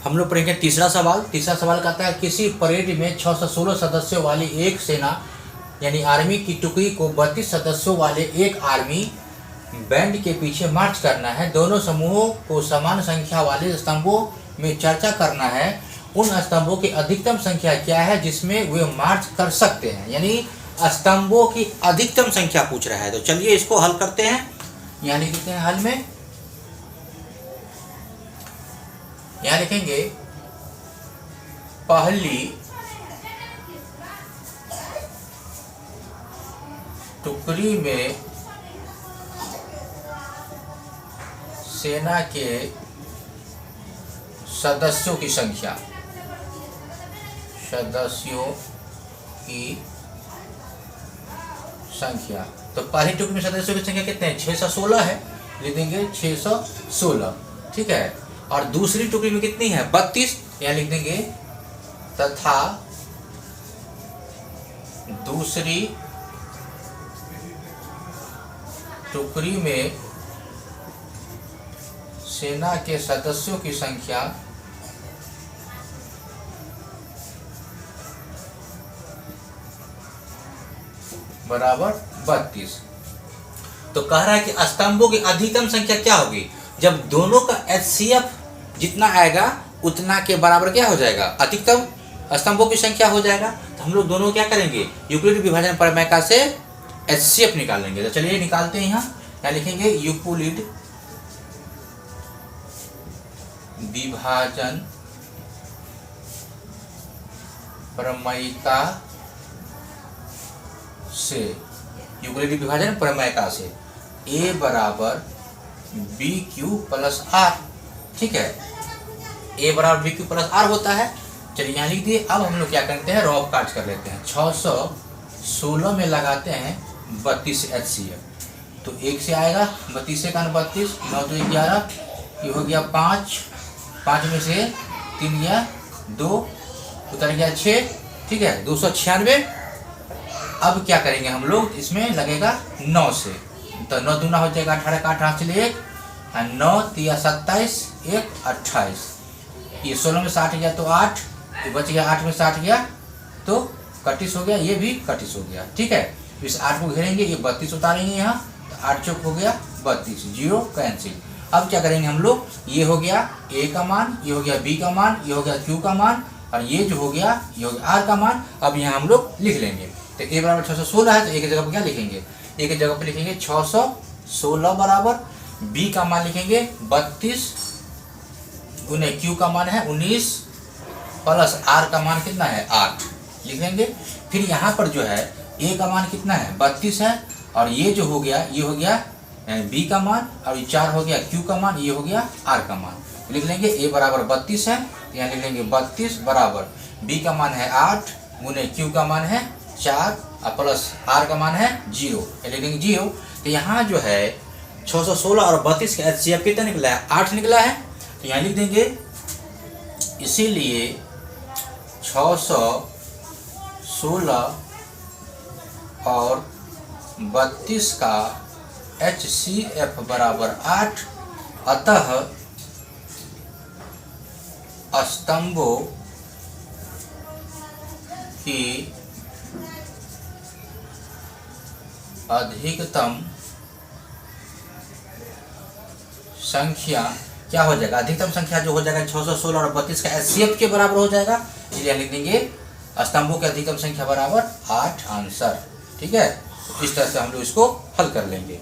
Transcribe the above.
हम लोग पढ़ेंगे तीसरा सवाल। तीसरा सवाल कहता है किसी परेड में 616 सदस्यों वाली एक सेना यानी आर्मी की टुकड़ी को 32 सदस्यों वाले एक आर्मी बैंड के पीछे मार्च करना है। दोनों समूहों को समान संख्या वाले स्तंभों में चर्चा करना है। उन स्तंभों की अधिकतम संख्या क्या है जिसमें वे मार्च कर सकते हैं। यानी स्तंभों की अधिकतम संख्या पूछ रहा है। तो चलिए इसको हल करते हैं। यहाँ लिख देते हैं हल में, यहाँ लिखेंगे पहली टुकड़ी में सेना के सदस्यों की संख्या, तो पहली टुकड़ी में सदस्यों की संख्या कितने हैं? 616 है, लिख देंगे 616, ठीक है। और दूसरी टुकड़ी में कितनी है? 32, यहाँ लिख देंगे तथा दूसरी टुकड़ी में सेना के सदस्यों की संख्या बराबर 32। तो कह रहा है कि स्तंभों की अधिकतम संख्या क्या होगी? जब दोनों का HCF जितना आएगा उतना के बराबर क्या हो जाएगा? अधिकतम स्तंभों की संख्या हो जाएगा। तो हम लोग दोनों क्या करेंगे? यूक्लिड विभाजन प्रमेय से HCF निकालेंगे। तो चलिए निकालते हैं। यहाँ लिखेंगे यूक्लिड विभाजन प्रमेय से, यूक्लिड विभाजन प्रमेय से A बराबर BQ प्लस R, ठीक है। A बराबर BQ प्लस R होता है। चलिए यहाँ लिख दिए। अब हम लोग क्या करते हैं? रॉब काट कर लेते हैं। 616 में लगाते हैं 32 HCF, तो 1 से आएगा 32 से 32, 9 2 11, ये हो गया 5, 5 में से 3 गया 2, उतर गया 6, ठीक है, 296। अब क्या करेंगे हम लोग? इसमें लगेगा 9 से, तो 9 दूना हो जाएगा 18 का 8 हाथ चले 1, 9 3 27, 1 28, ये 16 में 60 गया तो 8, ये बच गया 8 में 60 गया तो 31 हो गया, ये भी 31 हो गया, ठीक है। इस 8 को घेरेंगे, ये 32 उतारेंगे यहाँ, तो 8 चौक हो गया 32, 0 कैंसिल। अब क्या करेंगे हम लोग? ये हो गया A का मान, ये हो गया B का मान, ये हो गया Q का मान, और ये जो हो गया ये हो गया R का मान। अब यहाँ हम लोग लिख लेंगे। तो A बराबर 616 है, तो A की जगह पर क्या लिखेंगे? A की जगह पर लिखेंगे 616 बराबर B का मान लिखेंगे 32 गुने Q का मान है 19 प्लस R का मान कितना है? 8 लिख लेंगे। फिर यहाँ पर जो है A का मान कितना है? 32 है, और ये जो हो गया ये हो गया B का मान, और ये 4 हो गया Q का मान, ये हो गया R का मान। लिख लेंगे A बराबर 32 है, तो यहाँ लिख लेंगे 32 बराबर B का मान है 8 गुने Q का मान है 4 और प्लस R का मान है 0, लिख लेंगे 0। तो यहाँ जो है 616 और 32 का HCF कितना निकला है? 8 निकला है। तो यहाँ लिख देंगे इसीलिए 616 और 32 का HCF बराबर 8, अतः स्तंभों की अधिकतम संख्या क्या हो जाएगा? अधिकतम संख्या जो हो जाएगा 616 और 32 का HCF के बराबर हो जाएगा। इसलिए लिख देंगे स्तंभों की अधिकतम संख्या बराबर 8 आंसर, ठीक है। इस तरह से हम लोग इसको हल कर लेंगे।